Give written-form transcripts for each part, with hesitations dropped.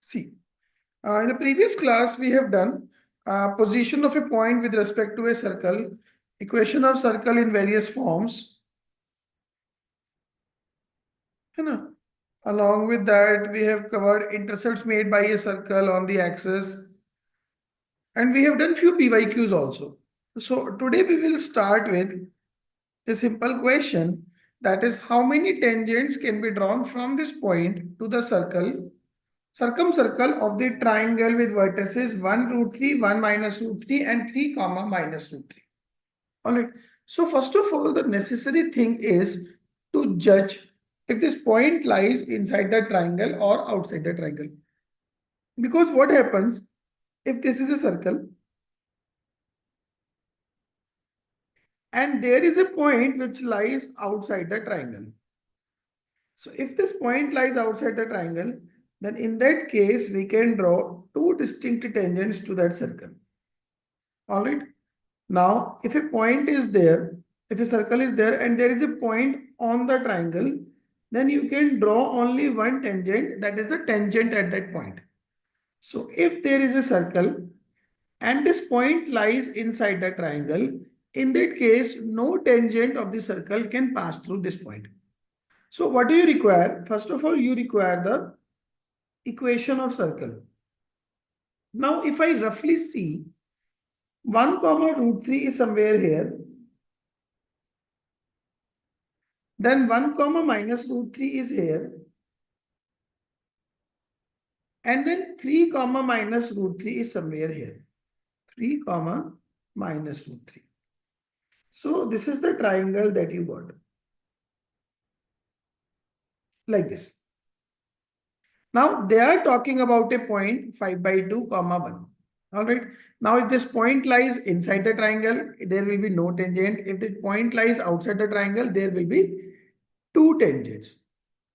See, in the previous class, we have done position of a point with respect to a circle, equation of circle in various forms. You know, along with that, we have covered intercepts made by a circle on the axis, and we have done few PYQs also. So today we will start with a simple question, that is how many tangents can be drawn from this point to the circumcircle of the triangle with vertices 1 root 3, 1 minus root 3 and 3 comma minus root 3. Alright. So first of all, the necessary thing is to judge if this point lies inside the triangle or outside the triangle. Because what happens if this is a circle and there is a point which lies outside the triangle. So if this point lies outside the triangle, then in that case, we can draw two distinct tangents to that circle. All right. Now, if a point is there, if a circle is there and there is a point on the triangle, then you can draw only one tangent, that is the tangent at that point. So if there is a circle and this point lies inside the triangle, in that case, no tangent of the circle can pass through this point. So what do you require? First of all, you require the equation of circle. Now, if I roughly see 1 comma root 3 is somewhere here, then 1 comma minus root 3 is here, and then 3 comma minus root 3 is somewhere here. 3 comma minus root 3. So this is the triangle that you got. Like this. Now they are talking about a point 5 by 2 comma 1. Alright. Now if this point lies inside the triangle, there will be no tangent. If the point lies outside the triangle, there will be two tangents.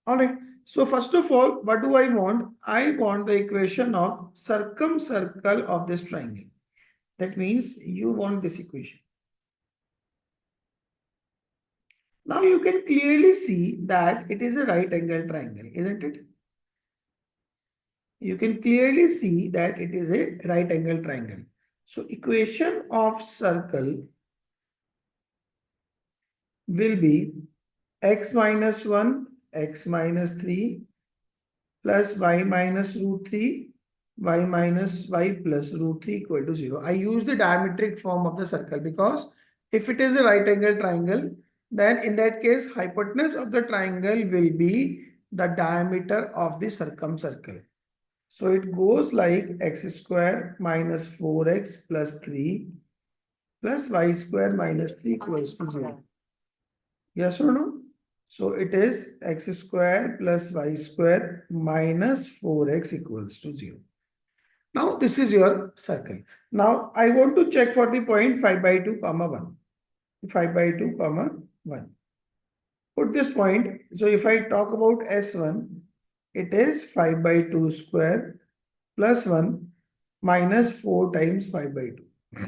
Alright. So first of all, what do I want? I want the equation of circumcircle of this triangle. That means you want this equation. Now you can clearly see that it is a right angle triangle, isn't it? You can clearly see that it is a right angle triangle. So equation of circle will be x minus 1, x minus 3 plus y minus root 3, y minus y plus root 3 equal to 0. I use the diametric form of the circle because if it is a right angle triangle, then in that case, hypotenuse of the triangle will be the diameter of the circumcircle. So it goes like x square minus 4x plus 3 plus y square minus 3 equals to 0. Yes or no? So it is x square plus y square minus 4x equals to 0. Now this is your circle. Now I want to check for the point 5 by 2 comma 1. 5 by 2 comma 1. Put this point. So if I talk about S1, it is 5 by 2 square plus 1 minus 4 times 5 by 2.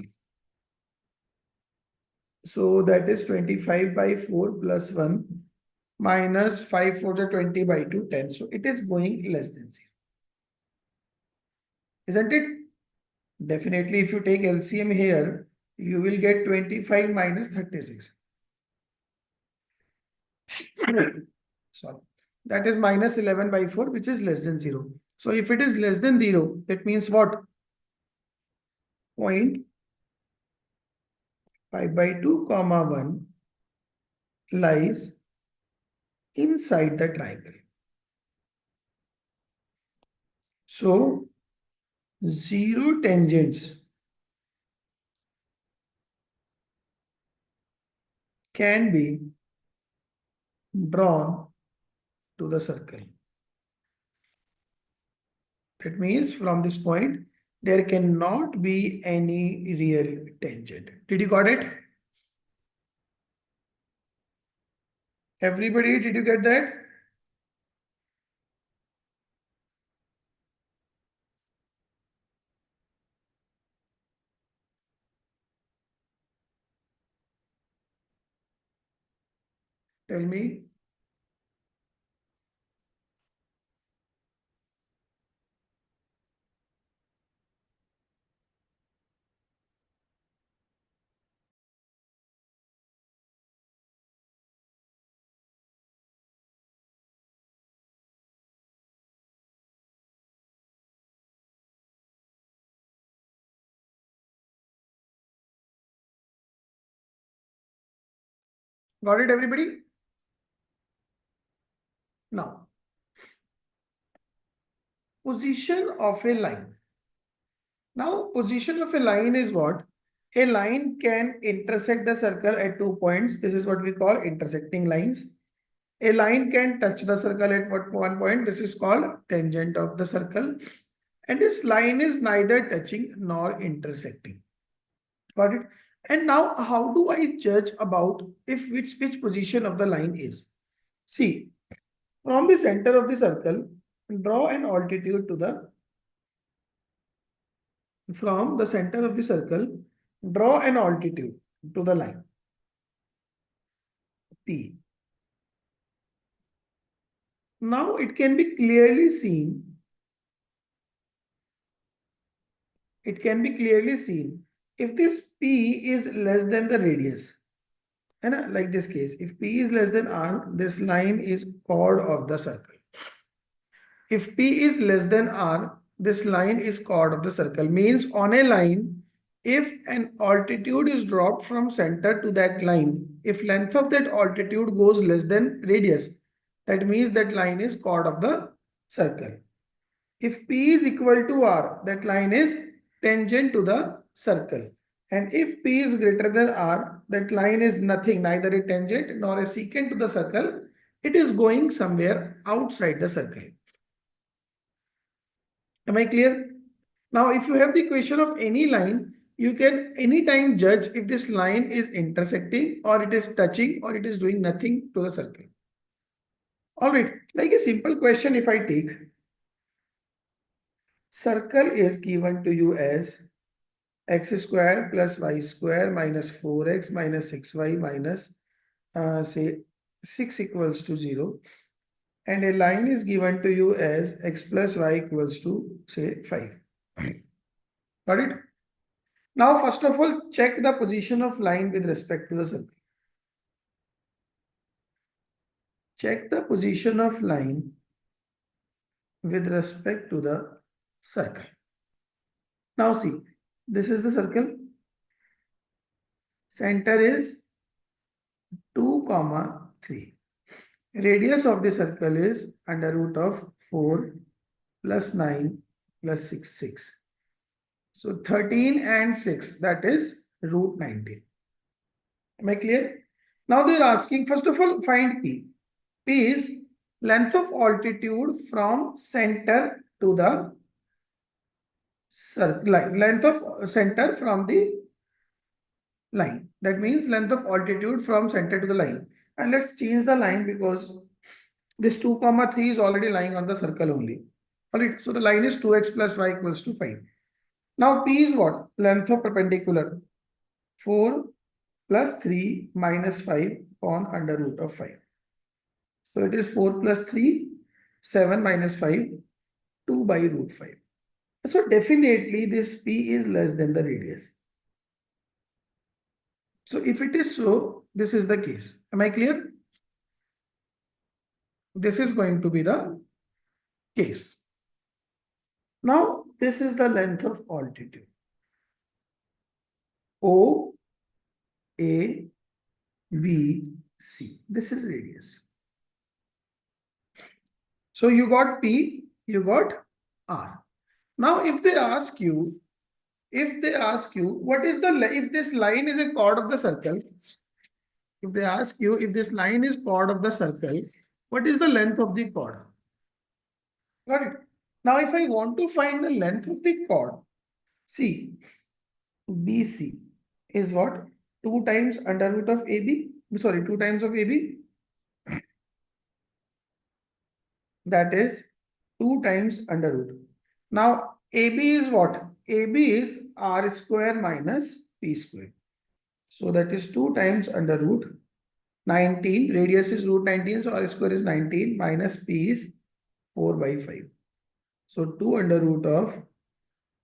So that is 25 by 4 plus 1 minus 5 for the 20 by 2, 10. So it is going less than 0. Isn't it? Definitely, if you take LCM here, you will get 25 minus 36. Sorry. That is minus 11 by 4, which is less than 0. So if it is less than 0, that means what? Point 5 by 2 comma 1 lies inside the triangle. So 0 tangents can be drawn to the circle. That means from this point, there cannot be any real tangent. Did you got it? Everybody, did you get that? Tell me. Got it, everybody? Now, position of a line. Now, position of a line is what? A line can intersect the circle at 2 points. This is what we call intersecting lines. A line can touch the circle at one point. This is called tangent of the circle. And this line is neither touching nor intersecting. Got it? And now, how do I judge about if which position of the line is? See, from the center of the circle, draw an altitude to the from the center of the circle, draw an altitude to the line P. Now it can be clearly seen. It can be clearly seen if this P is less than the radius. And like this case, if P is less than R, this line is chord of the circle. If P is less than R, this line is chord of the circle. Means on a line, if an altitude is dropped from center to that line, if length of that altitude goes less than radius, that means that line is chord of the circle. If P is equal to R, that line is tangent to the circle. And if P is greater than R, that line is nothing, neither a tangent nor a secant to the circle. It is going somewhere outside the circle. Am I clear? Now, if you have the equation of any line, you can anytime judge if this line is intersecting or it is touching or it is doing nothing to the circle. All right, like a simple question if I take, circle is given to you as x square plus y square minus 4x minus 6y minus say 6 equals to 0. And a line is given to you as x plus y equals to say 5. Got it? Now, first of all, check the position of line with respect to the circle. Check the position of line with respect to the circle. Now see, this is the circle. Center is 2, 3. Radius of the circle is under root of 4 plus 9 plus 6. So 13 and 6, that is root 19. Am I clear? Now they are asking, first of all, find P. P is length of altitude from center to the circle line. Length of center from the line. That means length of altitude from center to the line. And let's change the line because this 2, 3 is already lying on the circle only. Alright, so the line is 2x plus y equals to 5. Now P is what? Length of perpendicular. 4 plus 3 minus 5 upon under root of 5. So it is 4 plus 3, 7 minus 5, 2 by root 5. So definitely this P is less than the radius. So if it is so, this is the case. Am I clear? This is going to be the case. Now, this is the length of altitude. O, A, B, C. This is radius. So you got P, you got R. Now, if they ask you, what is the, if this line is a chord of the circle, if they ask you if this line is chord of the circle, what is the length of the chord? Got it? Now, if I want to find the length of the chord, see, BC is what? 2 times under root of AB. Sorry, 2 times of AB. That is 2 times under root. Now, AB is what? AB is R square minus P square. So that is 2 times under root 19. Radius is root 19. So R square is 19 minus P is 4 by 5. So 2 under root of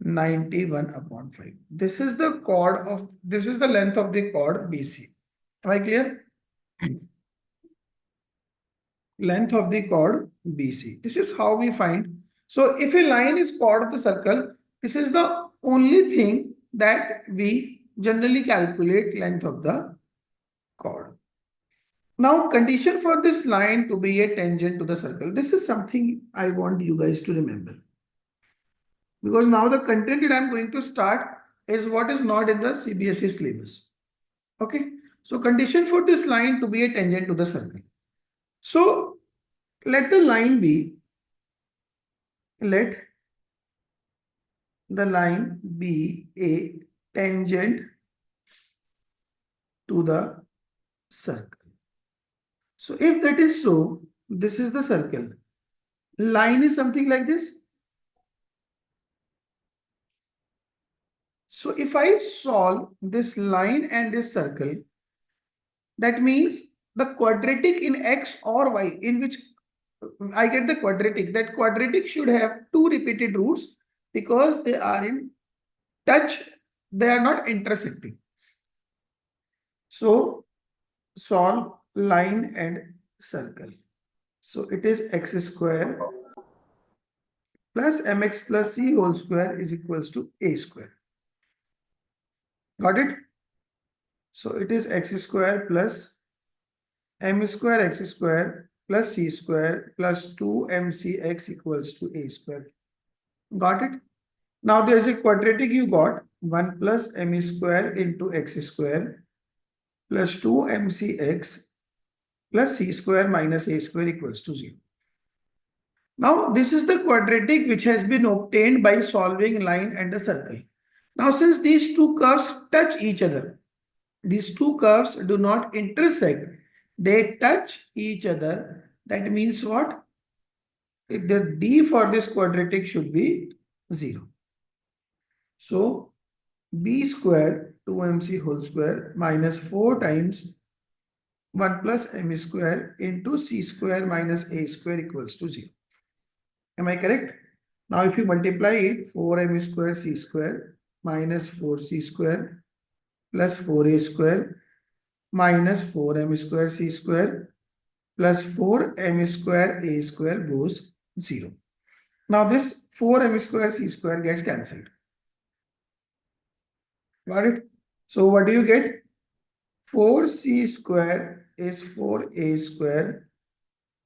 91 upon 5. This is the chord of, this is the length of the chord BC. Am I clear? Length of the chord BC. This is how we find. So if a line is chord of the circle, this is the only thing that we generally calculate length of the chord. Now, condition for this line to be a tangent to the circle. This is something I want you guys to remember. Because now the content that I'm going to start is what is not in the CBSE syllabus. Okay. So condition for this line to be a tangent to the circle. So let the line be, let the line be a tangent to the circle. So if that is so, this is the circle. Line is something like this. So if I solve this line and this circle, that means the quadratic in X or Y in which I get the quadratic, that quadratic should have two repeated roots because they are in touch, they are not intersecting. So solve line and circle. So it is x square plus mx plus c whole square is equals to a square. Got it? So it is x square plus m square x square plus c square plus 2mcx equals to a square. Got it? Now there is a quadratic you got 1 plus m square into x square plus 2mcx plus c square minus a square equals to 0. Now this is the quadratic which has been obtained by solving line and the circle. Now since these two curves touch each other, these two curves do not intersect, they touch each other. That means what? The d for this quadratic should be 0. So b square 2mc whole square minus 4 times 1 plus m square into c square minus a square equals to 0. Am I correct? Now if you multiply it, 4m square c square minus 4c square plus 4a square minus 4m square c square plus 4m square a square goes 0. Now this 4m square c square gets cancelled. Got it? So what do you get? 4c square is 4a square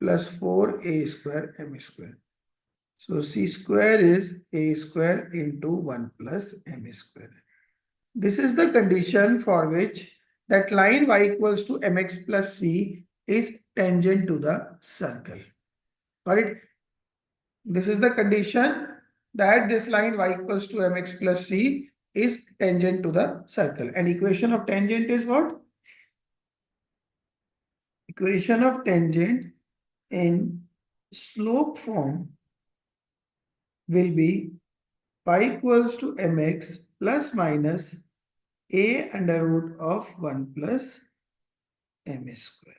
plus 4a square m square. So c square is a square into 1 plus m square. This is the condition for which that line y equals to mx plus c is tangent to the circle. Got it? This is the condition that this line y equals to mx plus c is tangent to the circle. And equation of tangent is what? Equation of tangent in slope form will be pi equals to mx plus minus a under root of 1 plus m square.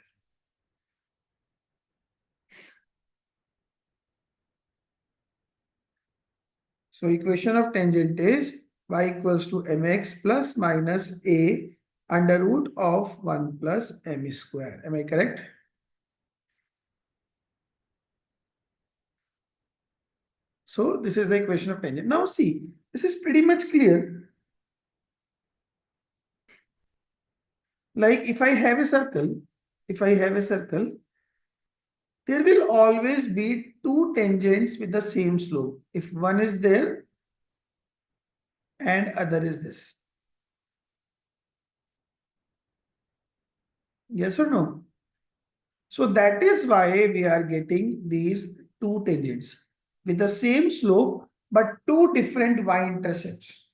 So equation of tangent is y equals to mx plus minus a under root of 1 plus m square. Am I correct? So this is the equation of tangent. Now see, this is pretty much clear. Like if I have a circle, there will always be two tangents with the same slope. If one is there and other is this. Yes or no? So that is why we are getting these two tangents with the same slope but two different y-intercepts.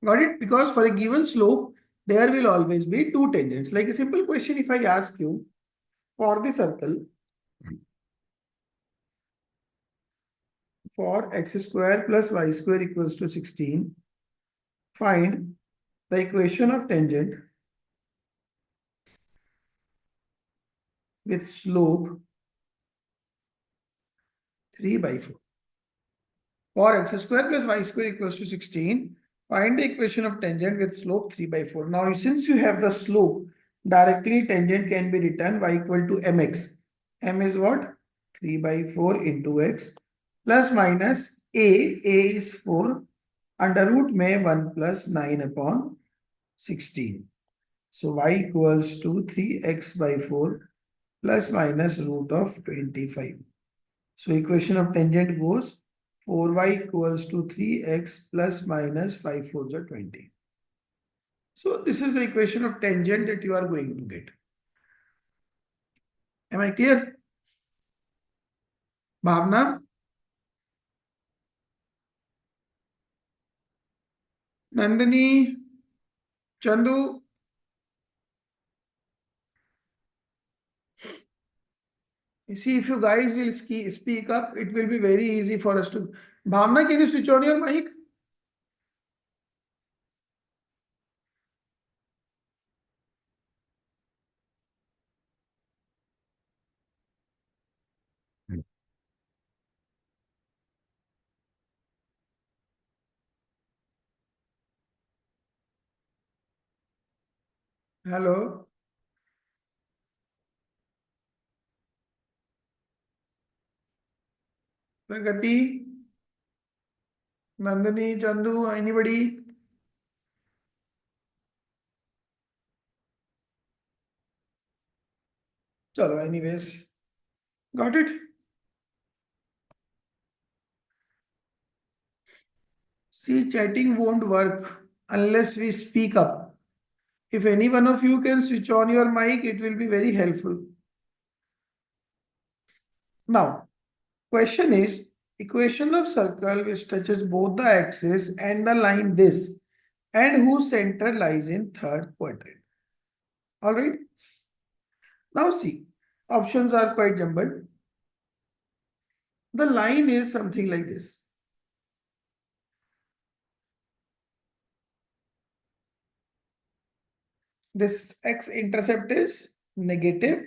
Got it? Because for a given slope, there will always be two tangents. Like a simple question, if I ask you for the circle, for x square plus y square equals to 16, find the equation of tangent with slope 3 by 4. For x square plus y square equals to 16, find the equation of tangent with slope 3 by 4. Now, since you have the slope, directly tangent can be written y equal to mx. M is what? 3 by 4 into x plus minus a is 4 under root में 1 plus 9 upon 16. So y equals to 3x by 4 plus minus root of 25. So equation of tangent goes 4y equals to 3x plus minus 5 4s are 20. So this is the equation of tangent that you are going to get. Am I clear? Bhavna? Nandini? Chandu? You see, if you guys will speak up, it will be very easy for us to. Bhavna, can you switch on your mic? Hello? Pragati? Nandini? Chandu? Anybody? Chalo, anyways. Got it? See, chatting won't work unless we speak up. If any one of you can switch on your mic, it will be very helpful. Now, question is, equation of circle which touches both the axis and the line this, and whose center lies in third quadrant. All right. Now see, options are quite jumbled. The line is something like this. This x-intercept is negative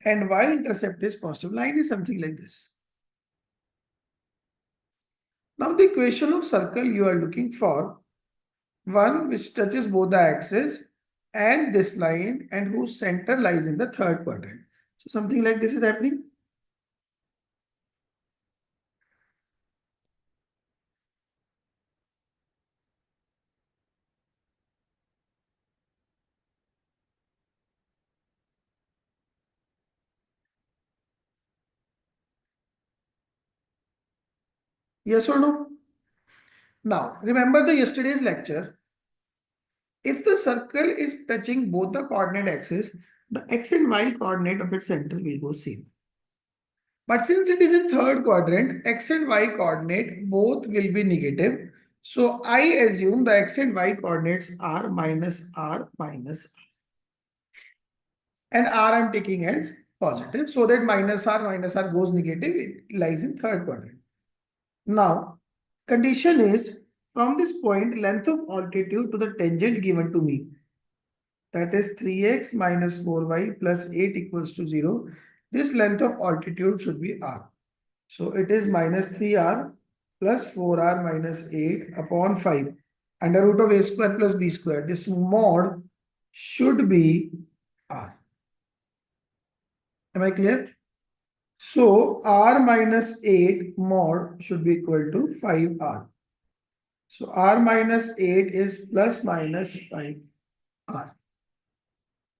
and y-intercept is positive. Line is something like this. Now the equation of circle you are looking for, one which touches both the axes and this line and whose center lies in the third quadrant. So something like this is happening. Yes or no? Now, remember the yesterday's lecture. If the circle is touching both the coordinate axes, the x and y coordinate of its center will go same. But since it is in third quadrant, x and y coordinate both will be negative. So I assume the x and y coordinates are minus r minus r. And r I'm taking as positive so that minus r goes negative. It lies in third quadrant. Now, condition is from this point length of altitude to the tangent given to me. That is 3x minus 4y plus 8 equals to 0. This length of altitude should be r. So it is minus 3r plus 4r minus 8 upon 5 under root of a square plus b square. This mod should be r. Am I clear? So r minus 8 mod should be equal to 5r. So r minus 8 is plus minus 5r.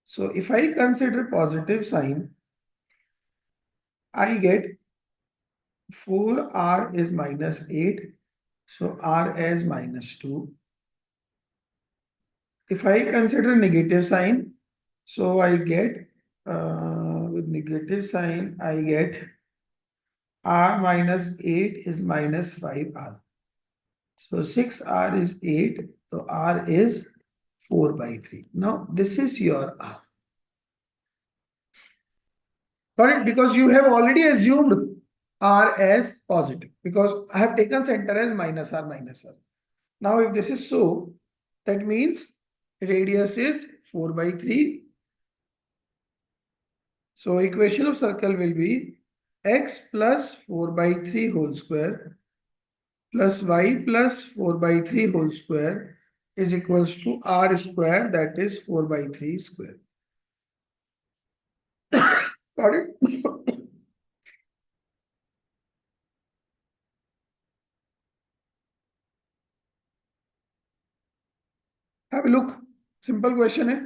So if I consider positive sign, I get 4r is minus 8. So r as minus 2. If I consider negative sign, so I get with negative sign, I get r minus 8 is minus 5r. So 6r is 8. So r is 4 by 3. Now this is your r. Got it? Because you have already assumed r as positive because I have taken center as minus r minus r. Now if this is so, that means radius is 4 by 3. So equation of circle will be x plus 4 by 3 whole square plus y plus 4 by 3 whole square is equals to r square, that is 4 by 3 square. Got it? Have a look. Simple question है.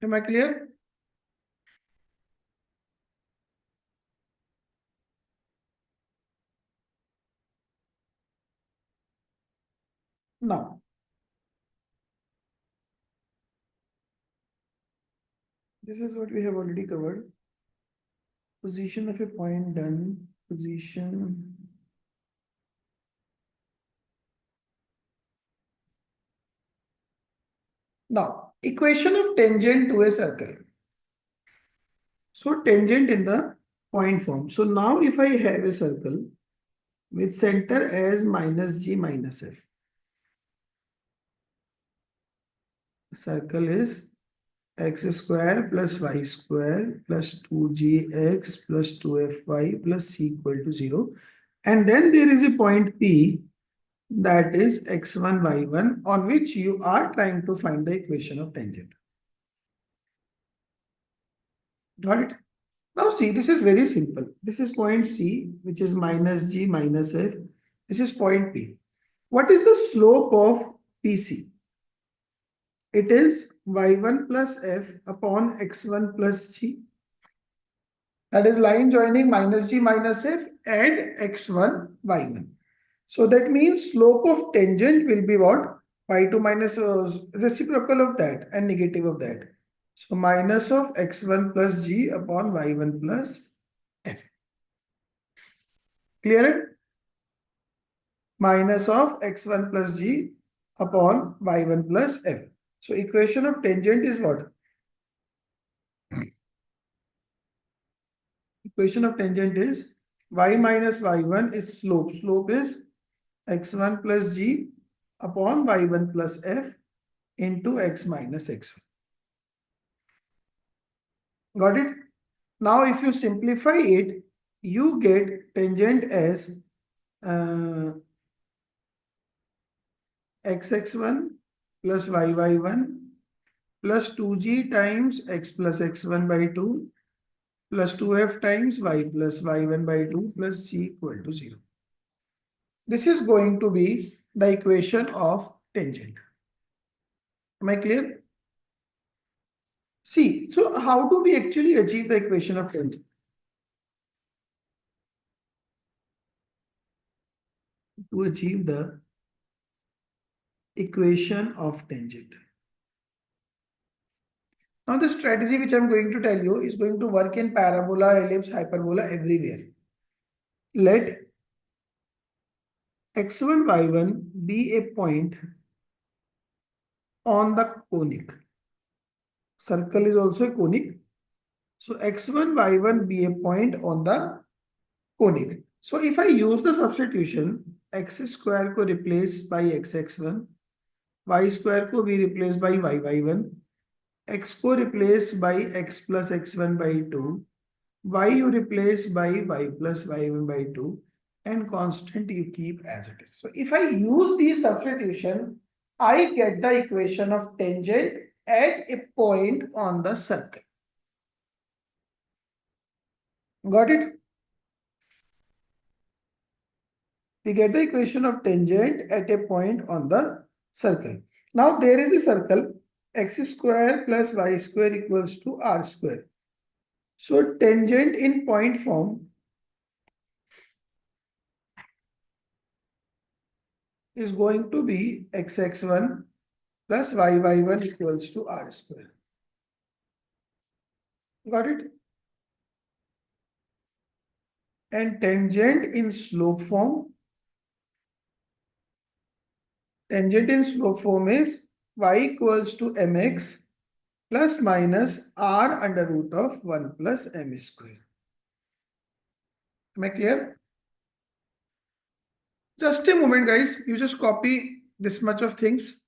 Am I clear? Now, this is what we have already covered. Position of a point done. Position. Now, equation of tangent to a circle. So tangent in the point form. So now if I have a circle with center as minus g minus f. Circle is x square plus y square plus 2gx plus 2fy plus c equal to 0. And then there is a point P that is x1, y1 on which you are trying to find the equation of tangent. Got it? Now see, this is very simple. This is point C, which is minus g minus f. This is point P. What is the slope of PC? It is y1 plus f upon x1 plus g. That is line joining minus g minus f and x1, y1. So that means slope of tangent will be what? Y2 minus reciprocal of that and negative of that. So minus of x1 plus g upon y1 plus f. Clear? Minus of x1 plus g upon y1 plus f. So equation of tangent is what? Equation of tangent is y minus y1 is slope. Slope is x1 plus g upon y1 plus f into x minus x1. Got it? Now, if you simplify it, you get tangent as xx1 plus yy1 plus 2g times x plus x1 by 2 plus 2f times y plus y1 by 2 plus c equal to 0. This is going to be the equation of tangent. Am I clear? See, so how do we actually achieve the equation of tangent? To achieve the equation of tangent. Now the strategy which I'm going to tell you is going to work in parabola, ellipse, hyperbola, everywhere. Let x1, y1 be a point on the conic. Circle is also a conic. So x1, y1 be a point on the conic. So if I use the substitution, x square को replace by xx1, y square को भी replace by yy1, x को replace by x plus x1 by 2, y you replace by y plus y1 by 2, and constant you keep as it is. So if I use the substitution, I get the equation of tangent at a point on the circle. Got it? We get the equation of tangent at a point on the circle. Now there is a circle, x square plus y square equals to r square. So tangent in point form is going to be xx1 plus yy1 equals to r square. Got it? And tangent in slope form is y equals to mx plus minus r under root of 1 plus m square. Am I clear? Just a moment, guys. You just copy this much of things.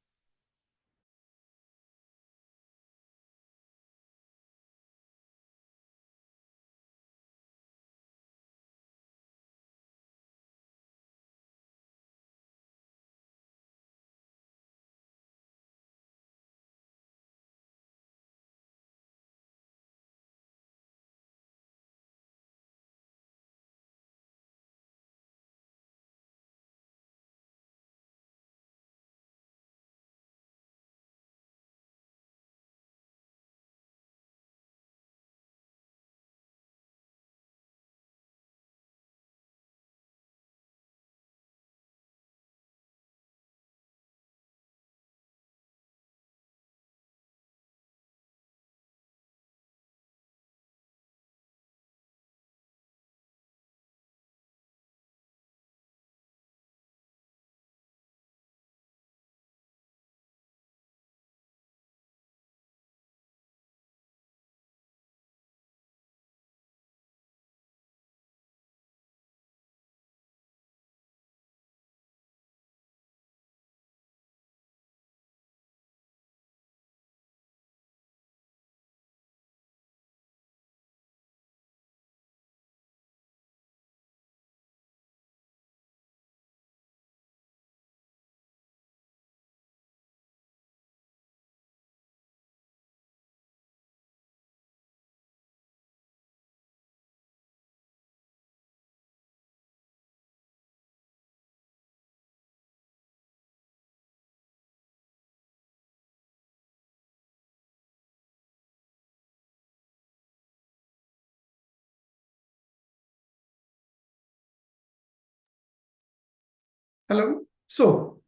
Hello. So,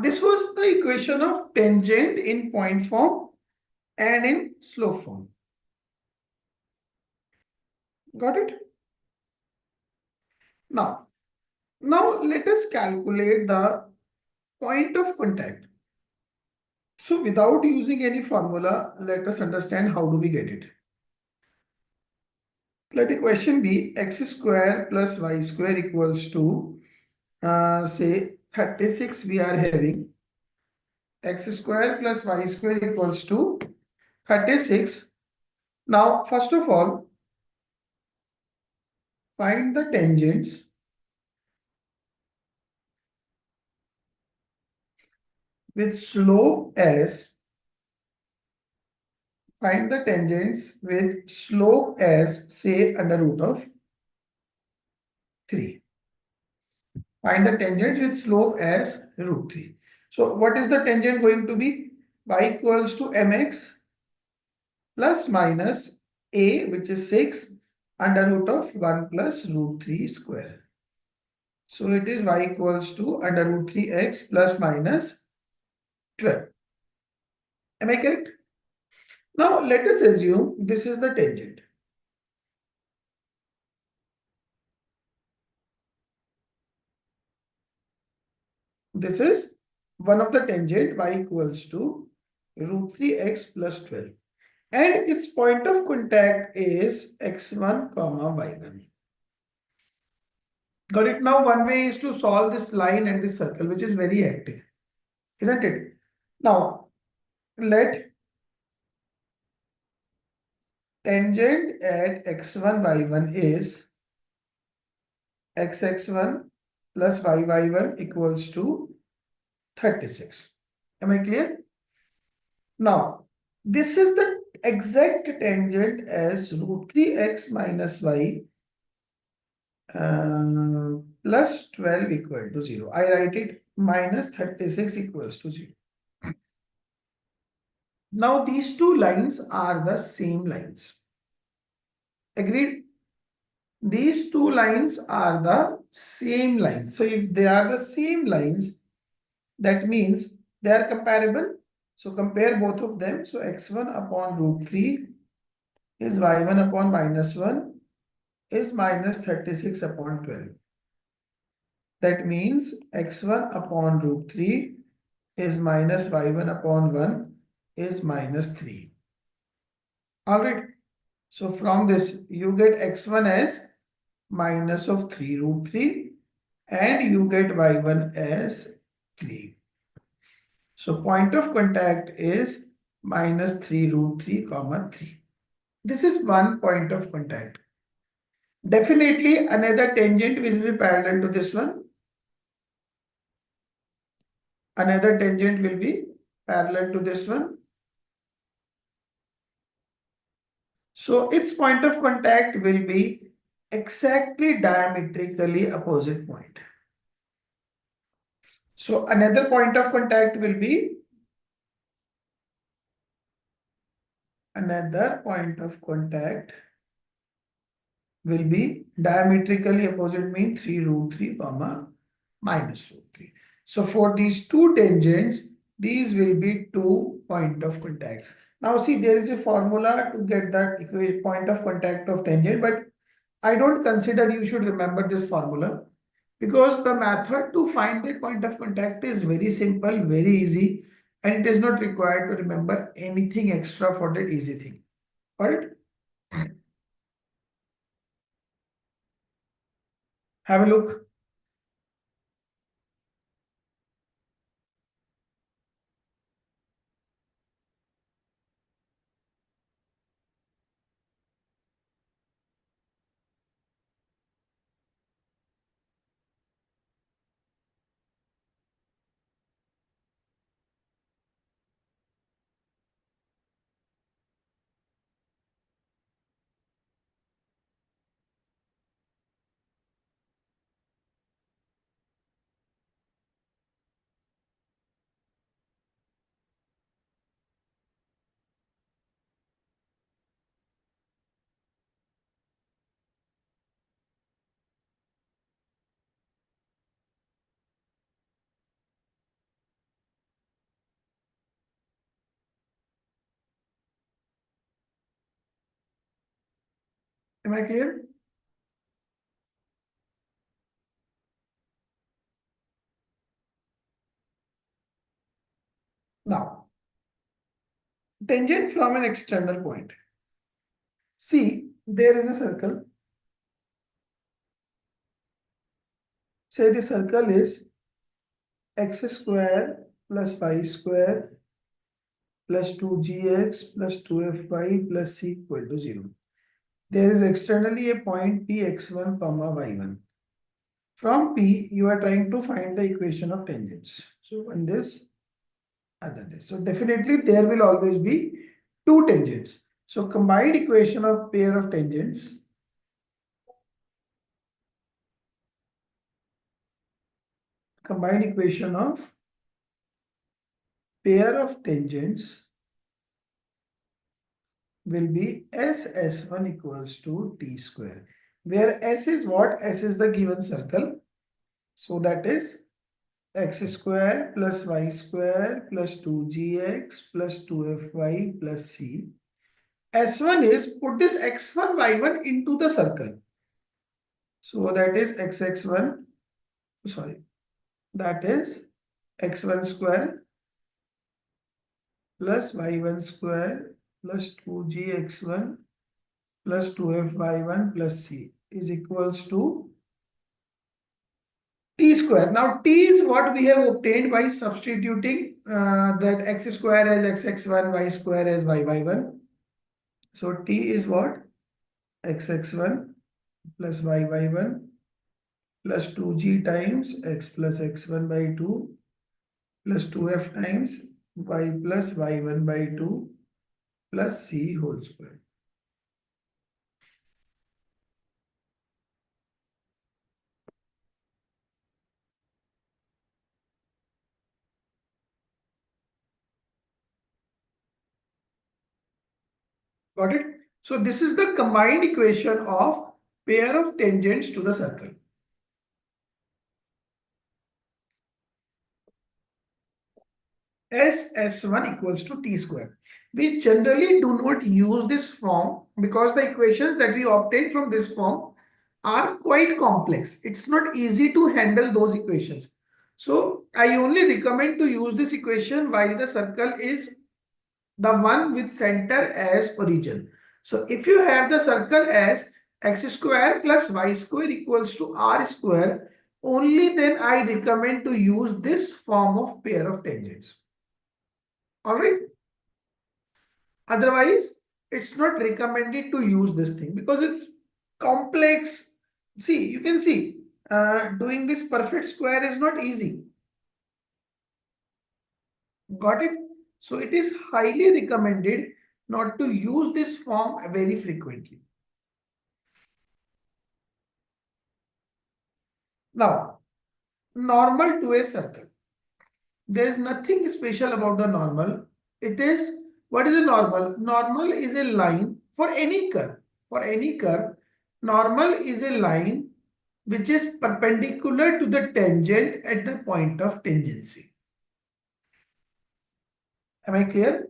this was the equation of tangent in point form and in slope form. Got it? Now let us calculate the point of contact. So without using any formula, let us understand how do we get it. Let the question be x square plus y square equals to say 36 we are having. X square plus y square equals to 36. Now first of all, find the tangents with slope as, find the tangents with slope as say under root of 3. Find the tangents with slope as root 3. So what is the tangent going to be? Y equals to mx plus minus a, which is 6 under root of 1 plus root 3 square. So it is y equals to under root 3x plus minus 12. Am I correct? Now let us assume this is the tangent. This is one of the tangent, y equals to root 3x plus 12. And its point of contact is x1 comma y1. Got it? Now one way is to solve this line and this circle, which is very active, isn't it? Now let tangent at x1 y1 is xx1 plus yy1 equals to 36. Am I clear? Now this is the exact tangent as root 3x minus y plus 12 equal to 0. I write it minus 36 equals to 0. Now these two lines are the same lines. Agreed? These two lines are the same lines. So if they are the same lines, that means they are comparable. So compare both of them. So x1 upon root 3 is y1 upon minus 1 is minus 36 upon 12. That means x1 upon root 3 is minus y1 upon 1 is minus 3. Alright. So from this, you get x1 as minus of 3 root 3 and you get y1 as 3. So point of contact is minus 3 root 3 comma 3. This is one point of contact. Definitely another tangent will be parallel to this one. Another tangent will be parallel to this one. So its point of contact will be exactly diametrically opposite point. So another point of contact will be diametrically opposite, mean 3 root 3 comma minus root 3. So for these two tangents, these will be two point of contacts. Now see, there is a formula to get that point of contact of tangent, but I don't consider you should remember this formula, because the method to find the point of contact is very simple, very easy, and it is not required to remember anything extra for that easy thing. Got it? Have a look. Am I clear? Now, tangent from an external point. See, there is a circle. Say the circle is x square plus y square plus 2gx plus 2fy plus c equal to 0. There is externally a point p x1 comma y1. From p, you are trying to find the equation of tangents. So one this, other this. So definitely there will always be two tangents. So combined equation of pair of tangents pair of tangents will be S1 equals to t square, where S is what? S is the given circle. So that is x square plus y square plus 2gx plus 2fy plus c. S1 is put this x1, y1 into the circle. So that is xx1, sorry, that is x1 square plus y1 square plus 2gx1 plus 2fy1 plus c is equals to t square. Now t is what we have obtained by substituting that x square as xx1, y square as yy1. So t is what? xx1 plus yy1 plus 2g times x plus x1 by 2 plus 2f times y plus y1 by 2 plus c whole square. Got it? So this is the combined equation of pair of tangents to the circle. S1 equals to t square. We generally do not use this form because the equations that we obtain from this form are quite complex. It's not easy to handle those equations. So I only recommend to use this equation while the circle is the one with center as origin. So if you have the circle as x square plus y square equals to r square, only then I recommend to use this form of pair of tangents. All right. Otherwise, it's not recommended to use this thing because it's complex. See, you can see doing this perfect square is not easy. Got it? So it is highly recommended not to use this form very frequently. Now, normal to a circle. There is nothing special about the normal. It is, what is a normal? Normal is a line for any curve. For any curve, normal is a line which is perpendicular to the tangent at the point of tangency. Am I clear?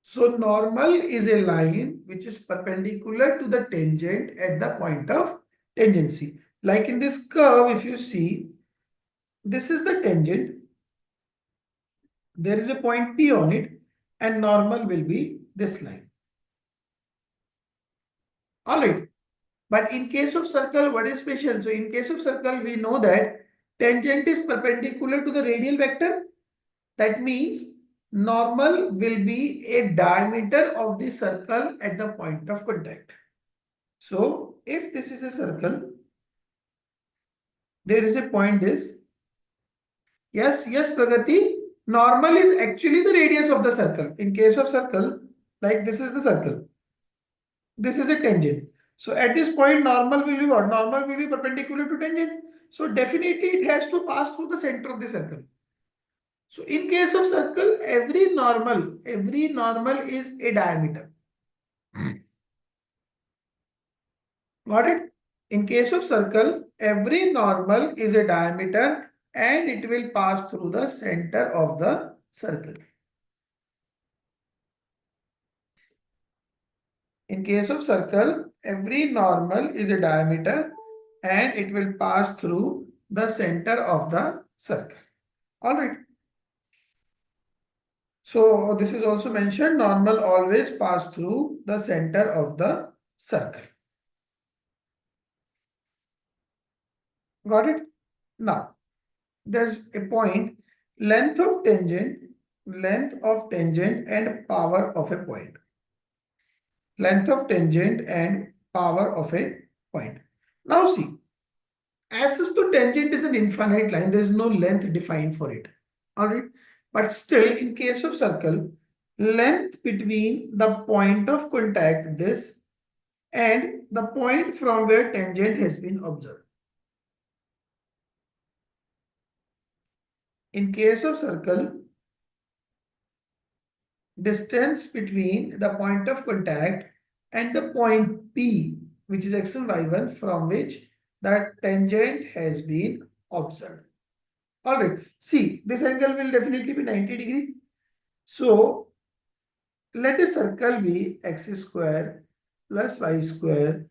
So normal is a line which is perpendicular to the tangent at the point of tangency. Like in this curve, if you see, this is the tangent. There is a point P on it, and normal will be this line. All right. But in case of circle, what is special? So in case of circle, we know that tangent is perpendicular to the radial vector. That means normal will be a diameter of the circle at the point of contact. So if this is a circle, there is a point this. Yes, Pragati. Normal is actually the radius of the circle. In case of circle, like this is the circle. This is a tangent. So at this point, normal will be what? Normal will be perpendicular to tangent. So definitely it has to pass through the center of the circle. So in case of circle, every normal is a diameter. Got it? In case of circle, every normal is a diameter and it will pass through the center of the circle. In case of circle, every normal is a diameter and it will pass through the center of the circle. All right. So this is also mentioned, normal always pass through the center of the circle. Got it? Now, there's a point, length of tangent and power of a point. Length of tangent and power of a point. Now see, access to tangent is an infinite line. There is no length defined for it. All right. But still, in case of circle, length between the point of contact, this, and the point from where tangent has been observed. In case of circle, distance between the point of contact and the point P, which is x1, y1, from which that tangent has been observed. All right. See, this angle will definitely be 90 degree. So let a circle be x square plus y square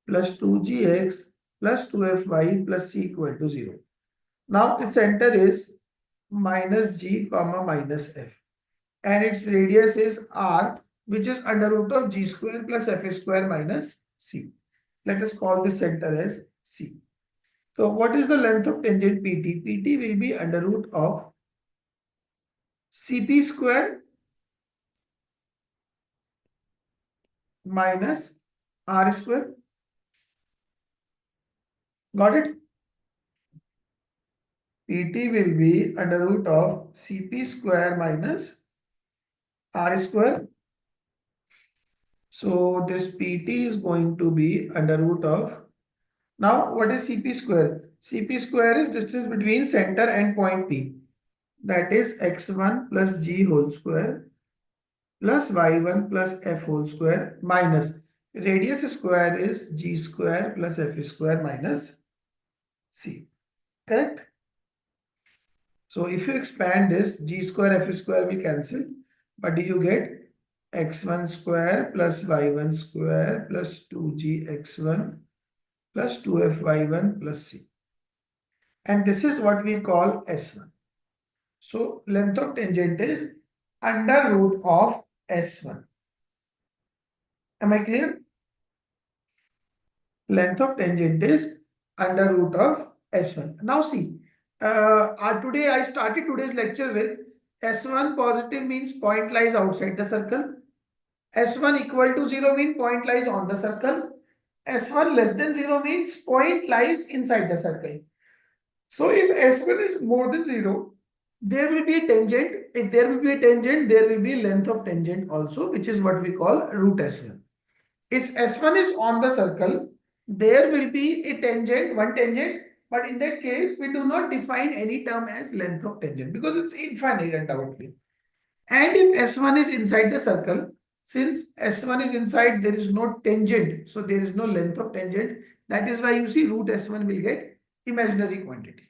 plus 2gx plus 2fy plus c equal to 0. Now its center is minus g comma minus f. And its radius is r, which is under root of g square plus f square minus c. Let us call this center as c. So what is the length of tangent PT? PT will be under root of Cp square minus r square. Got it? PT will be under root of Cp square minus r square. So this PT is going to be under root of. Now what is Cp square? Cp square is distance between center and point P. That is x1 plus g whole square plus y1 plus f whole square minus radius square is g square plus f square minus c. Correct? So if you expand this, g square f square will cancel. But do you get x1 square plus y1 square plus 2gx1 plus 2fy1 plus c. And this is what we call S1. So length of tangent is under root of S1. Am I clear? Length of tangent is under root of S1. Now see, today I started today's lecture with S1 positive means point lies outside the circle. S1 equal to 0 means point lies on the circle. S1 less than 0 means point lies inside the circle. So if S1 is more than 0, there will be a tangent. If there will be a tangent, there will be length of tangent also, which is what we call root S1. If S1 is on the circle, there will be a tangent, one tangent, but in that case, we do not define any term as length of tangent because it's infinite undoubtedly. And if S1 is inside the circle, since S1 is inside, there is no tangent, so there is no length of tangent. That is why you see root S1 will get imaginary quantity.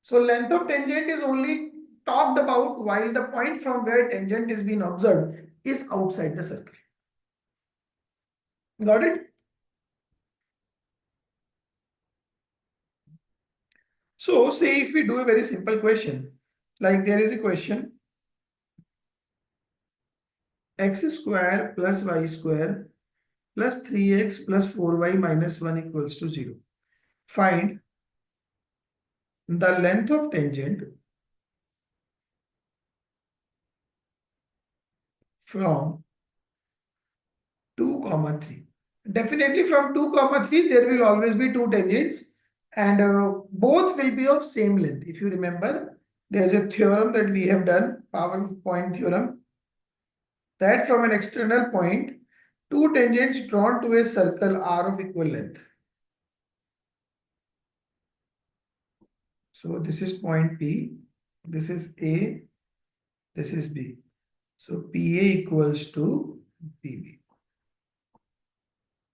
So length of tangent is only talked about while the point from where tangent is being observed is outside the circle. Got it? So say if we do a very simple question, like there is a question x square plus y square plus 3x plus 4y minus 1 equals to 0. Find the length of tangent from 2 comma 3. Definitely from 2 comma 3 there will always be two tangents and both will be of same length. If you remember, there is a theorem that we have done, power of point theorem, that from an external point, two tangents drawn to a circle are of equal length. So this is point P, this is A, this is B. So PA equals to PB.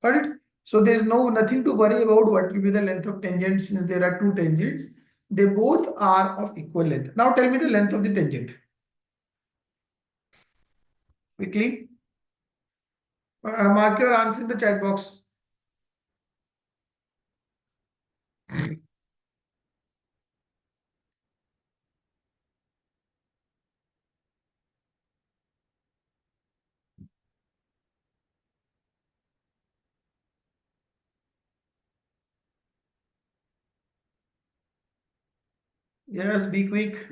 Got it? So there is nothing to worry about what will be the length of tangent since there are two tangents. They both are of equal length. Now tell me the length of the tangent. Quickly. Mark your answer in the chat box. Yes, be quick.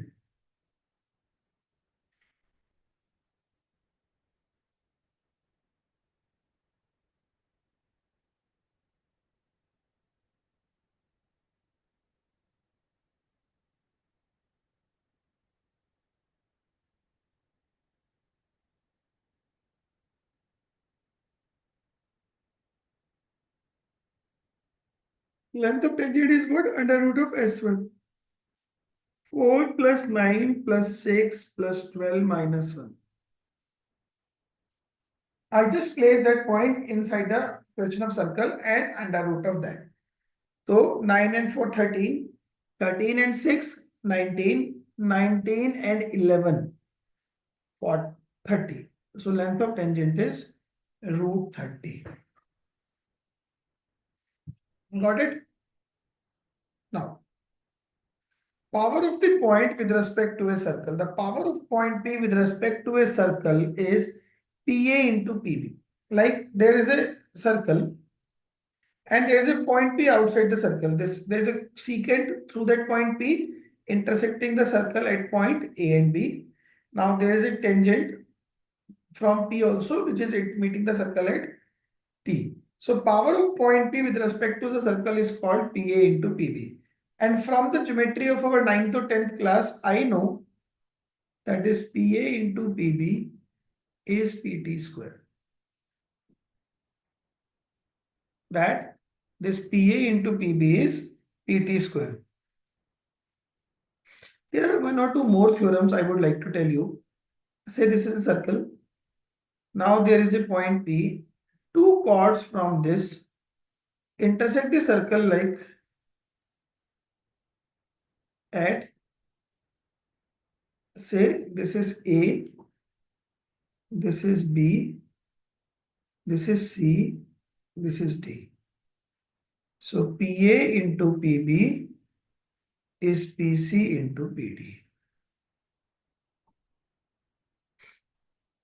Length of tangent is what? Under root of S1. 4 plus 9 plus 6 plus 12 minus 1. I just place that point inside the question of circle and under root of that. So 9 and 4, 13. 13 and 6, 19. 19 and 11, for 30. So length of tangent is root 30. Got it? Now, power of the point with respect to a circle. The power of point P with respect to a circle is PA into PB. Like there is a circle and there is a point P outside the circle. There is a secant through that point P intersecting the circle at point A and B. Now there is a tangent from P also, which is meeting the circle at T. So power of point P with respect to the circle is called PA into PB. And from the geometry of our 9th to 10th class, I know that is PA into PB is PT square. That this PA into PB is PT square. There are one or two more theorems I would like to tell you. Say this is a circle. Now there is a point P. Two chords from this intersect the circle like at, say this is A, this is B, this is C, this is D. So PA into PB is PC into PD.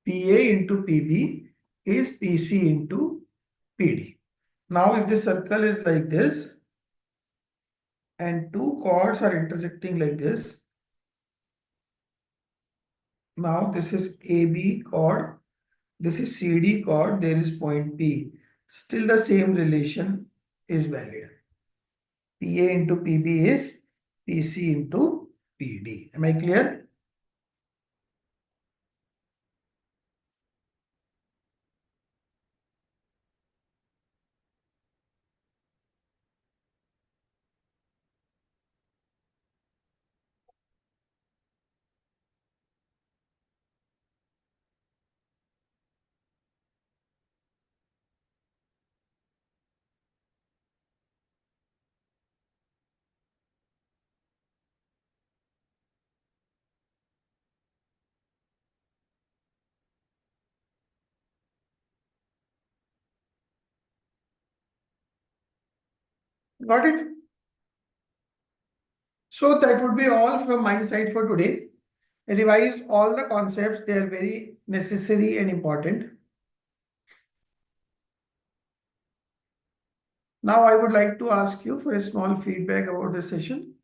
PA into PB is PC into PD. Now if the circle is like this and two chords are intersecting like this, now this is AB chord, this is CD chord, there is point P. Still the same relation is valid. PA into PB is PC into PD. Am I clear? Got it? So that would be all from my side for today. Revise all the concepts, they are very necessary and important. Now I would like to ask you for a small feedback about the session.